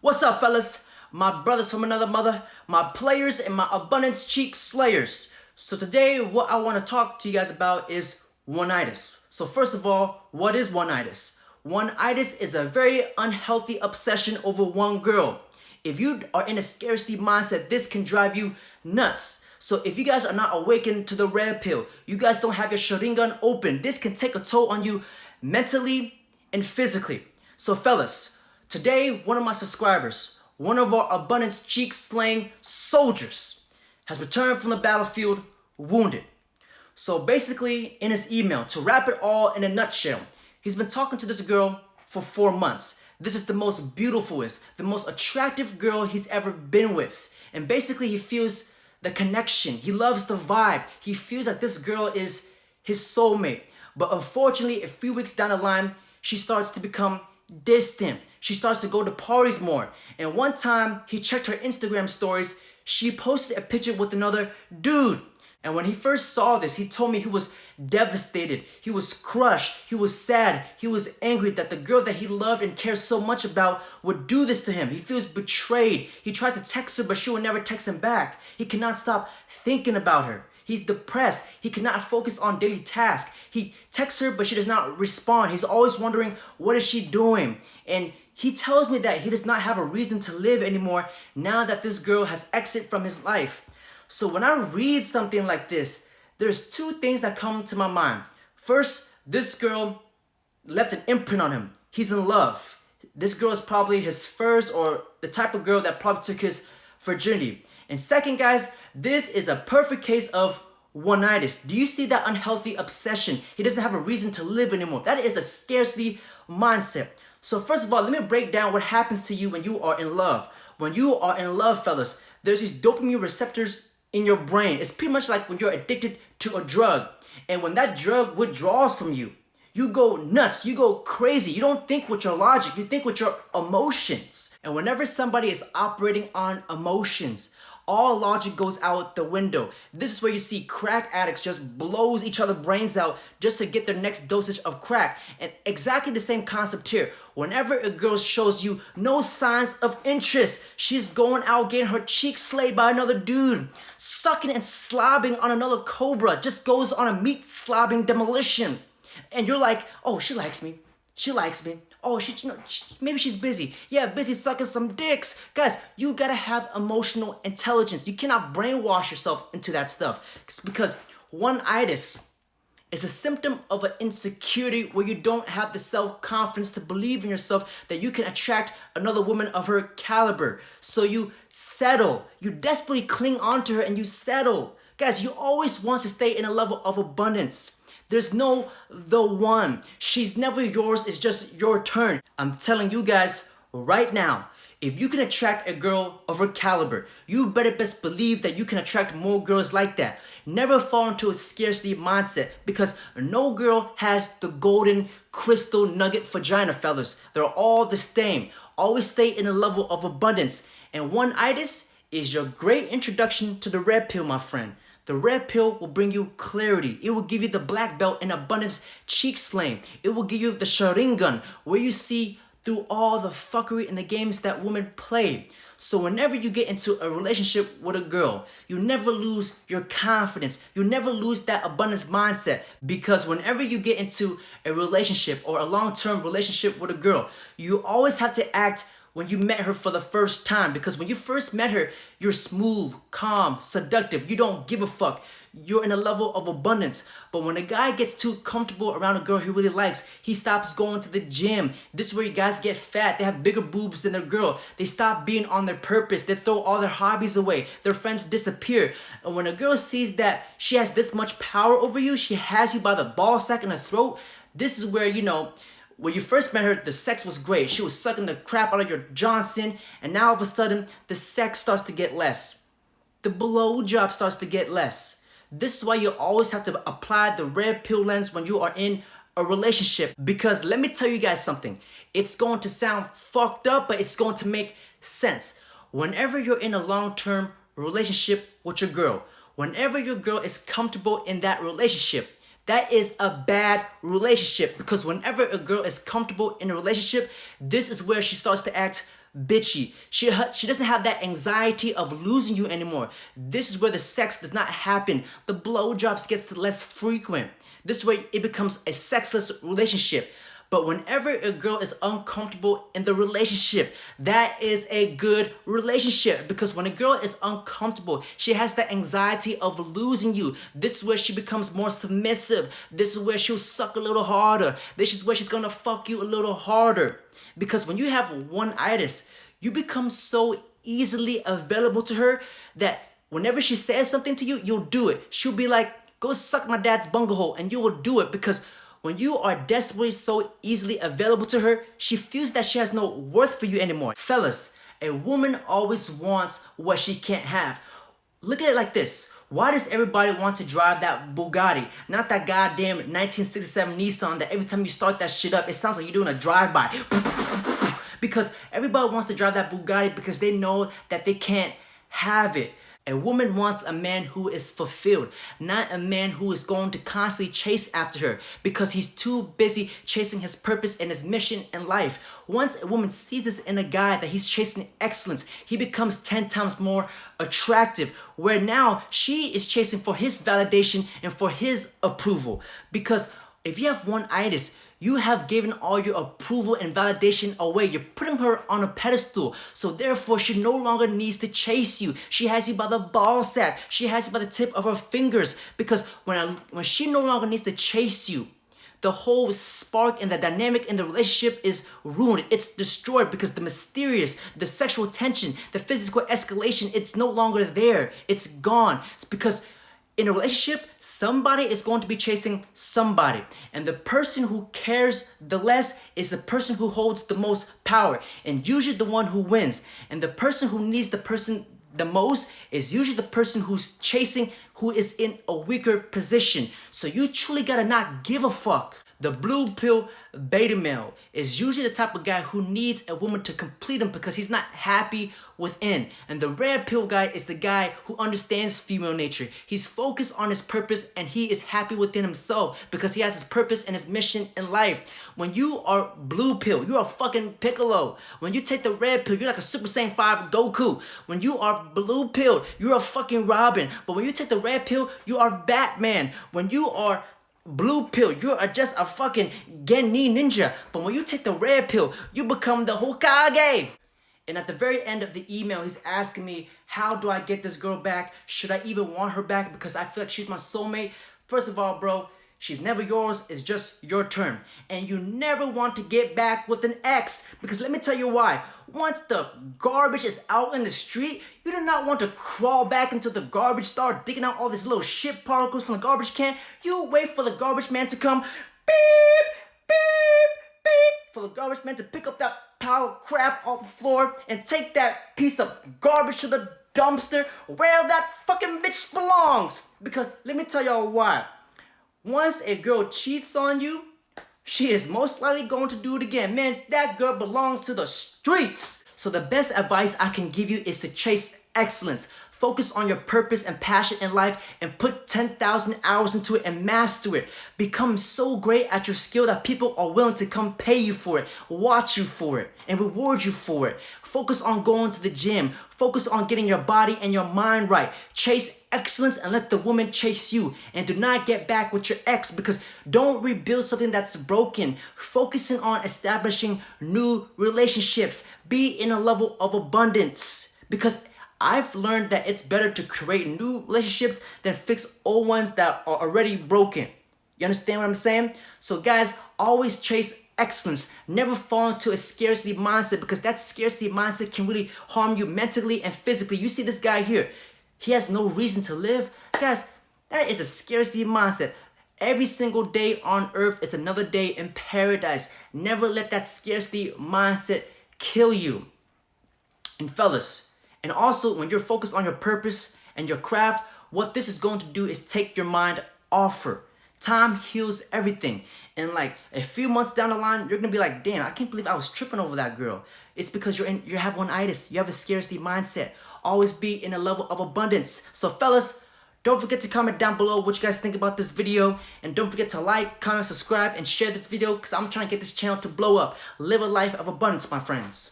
What's up, fellas? My brothers from another mother, my players and my abundance cheek slayers. So today, what I want to talk to you guys about is Oneitis. So first of all, what is Oneitis? Oneitis is a very unhealthy obsession over one girl. If you are in a scarcity mindset, this can drive you nuts. So if you guys are not awakened to the red pill, you guys don't have your Sharingan open, this can take a toll on you mentally and physically. So fellas, today one of my subscribers, one of our abundance cheek slaying soldiers, has returned from the battlefield wounded. So basically, in his email, to wrap it all in a nutshell, he's been talking to this girl for 4 months. This is the most beautifulest, the most attractive girl he's ever been with. And basically he feels the connection. He loves the vibe. He feels like this girl is his soulmate. But unfortunately, a few weeks down the line, she starts to become distant. She starts to go to parties more. And one time, he checked her Instagram stories. She posted a picture with another dude. And when he first saw this, he told me he was devastated. He was crushed. He was sad. He was angry that the girl that he loved and cared so much about would do this to him. He feels betrayed. He tries to text her, but she will never text him back. He cannot stop thinking about her. He's depressed. He cannot focus on daily tasks. He texts her, but she does not respond. He's always wondering, what is she doing? And he tells me that he does not have a reason to live anymore now that this girl has exited from his life. So when I read something like this, there's two things that come to my mind. First, this girl left an imprint on him. He's in love. This girl is probably his first, or the type of girl that probably took his virginity. And second, guys, this is a perfect case of Oneitis. Do you see that unhealthy obsession? He doesn't have a reason to live anymore. That is a scarcity mindset. So first of all, let me break down what happens to you when you are in love. When you are in love, fellas, there's these dopamine receptors in your brain. It's pretty much like when you're addicted to a drug. And when that drug withdraws from you, you go nuts, you go crazy. You don't think with your logic, you think with your emotions. And whenever somebody is operating on emotions, all logic goes out the window. This is where you see crack addicts just blows each other brains out just to get their next dosage of crack. And exactly the same concept here. Whenever a girl shows you no signs of interest, she's going out getting her cheek slayed by another dude, sucking and slobbing on another cobra, just goes on a meat slobbing demolition. And you're like, oh, she likes me. She likes me. Oh, maybe she's busy. Yeah, busy sucking some dicks. Guys, you gotta have emotional intelligence. You cannot brainwash yourself into that stuff. Because Oneitis is a symptom of an insecurity where you don't have the self-confidence to believe in yourself that you can attract another woman of her caliber. So you settle. You desperately cling on to her and you settle. Guys, you always want to stay in a level of abundance. There's no the one. She's never yours, it's just your turn. I'm telling you guys right now, if you can attract a girl of her caliber, you better best believe that you can attract more girls like that. Never fall into a scarcity mindset, because no girl has the golden crystal nugget vagina, fellas. They're all the same. Always stay in a level of abundance. And Oneitis is your great introduction to the red pill, my friend. The red pill will bring you clarity. It will give you the black belt in abundance cheek slaying. It will give you the Sharingan, where you see through all the fuckery in the games that women play. So whenever you get into a relationship with a girl, you never lose your confidence. You never lose that abundance mindset. Because whenever you get into a relationship or a long-term relationship with a girl, you always have to act when you met her for the first time. Because when you first met her, you're smooth, calm, seductive. You don't give a fuck. You're in a level of abundance. But when a guy gets too comfortable around a girl he really likes, he stops going to the gym. This is where you guys get fat. They have bigger boobs than their girl. They stop being on their purpose. They throw all their hobbies away. Their friends disappear. And when a girl sees that she has this much power over you, she has you by the ball sack and the throat, this is where, when you first met her, the sex was great. She was sucking the crap out of your Johnson, and now all of a sudden, the sex starts to get less. The blowjob starts to get less. This is why you always have to apply the red pill lens when you are in a relationship. Because let me tell you guys something. It's going to sound fucked up, but it's going to make sense. Whenever you're in a long-term relationship with your girl, whenever your girl is comfortable in that relationship, that is a bad relationship, because whenever a girl is comfortable in a relationship, this is where she starts to act bitchy. She doesn't have that anxiety of losing you anymore. This is where the sex does not happen. The blowjobs gets less frequent. This way it becomes a sexless relationship. But whenever a girl is uncomfortable in the relationship, that is a good relationship. Because when a girl is uncomfortable, she has the anxiety of losing you. This is where she becomes more submissive. This is where she'll suck a little harder. This is where she's gonna fuck you a little harder. Because when you have oneitis, you become so easily available to her that whenever she says something to you, you'll do it. She'll be like, go suck my dad's bunghole, and you will do it, because when you are desperately so easily available to her, she feels that she has no worth for you anymore. Fellas, a woman always wants what she can't have. Look at it like this. Why does everybody want to drive that Bugatti? Not that goddamn 1967 Nissan that every time you start that shit up, it sounds like you're doing a drive-by. Because everybody wants to drive that Bugatti because they know that they can't have it. A woman wants a man who is fulfilled, not a man who is going to constantly chase after her because he's too busy chasing his purpose and his mission in life. Once a woman sees this in a guy that he's chasing excellence, he becomes 10 times more attractive, where now she is chasing for his validation and for his approval. Because if you have oneitis, you have given all your approval and validation away. You're putting her on a pedestal. So therefore, she no longer needs to chase you. She has you by the ball sack. She has you by the tip of her fingers. Because when she no longer needs to chase you, the whole spark and the dynamic in the relationship is ruined. It's destroyed because the mysterious, the sexual tension, the physical escalation, it's no longer there. It's gone. It's because in a relationship, somebody is going to be chasing somebody. And the person who cares the less is the person who holds the most power, and usually the one who wins. And the person who needs the person the most is usually the person who's chasing, who is in a weaker position. So you truly gotta not give a fuck. The blue pill beta male is usually the type of guy who needs a woman to complete him because he's not happy within. And the red pill guy is the guy who understands female nature. He's focused on his purpose and he is happy within himself because he has his purpose and his mission in life. When you are blue pill, you're a fucking Piccolo. When you take the red pill, you're like a Super Saiyan 5 Goku. When you are blue pill, you're a fucking Robin. But when you take the red pill, you are Batman. When you are blue pill, you are just a fucking Genin ninja. But when you take the red pill, you become the Hokage. And at the very end of the email, he's asking me, how do I get this girl back? Should I even want her back? Because I feel like she's my soulmate. First of all, bro, she's never yours. It's just your turn. And you never want to get back with an ex. Because let me tell you why. Once the garbage is out in the street, you do not want to crawl back into the garbage, start digging out all these little shit particles from the garbage can. You wait for the garbage man to come, beep, beep, beep, for the garbage man to pick up that pile of crap off the floor and take that piece of garbage to the dumpster where that fucking bitch belongs. Because let me tell y'all why. Once a girl cheats on you, she is most likely going to do it again. Man, that girl belongs to the streets. So the best advice I can give you is to chase excellence. Focus on your purpose and passion in life and put 10,000 hours into it and master it. Become so great at your skill that people are willing to come pay you for it, watch you for it, and reward you for it. Focus on going to the gym. Focus on getting your body and your mind right. Chase excellence and let the woman chase you. And do not get back with your ex, because don't rebuild something that's broken. Focusing on establishing new relationships. Be in a level of abundance, because I've learned that it's better to create new relationships than fix old ones that are already broken. You understand what I'm saying? So guys, always chase excellence. Never fall into a scarcity mindset, because that scarcity mindset can really harm you mentally and physically. You see this guy here. He has no reason to live. Guys, that is a scarcity mindset. Every single day on earth is another day in paradise. Never let that scarcity mindset kill you. And fellas, and also, when you're focused on your purpose and your craft, what this is going to do is take your mind off her. Time heals everything. And like a few months down the line, you're gonna be like, damn, I can't believe I was tripping over that girl. It's because you have oneitis. You have a scarcity mindset. Always be in a level of abundance. So fellas, Don't forget to comment down below what you guys think about this video. And don't forget to like, comment, subscribe, and share this video because I'm trying to get this channel to blow up. Live a life of abundance, my friends.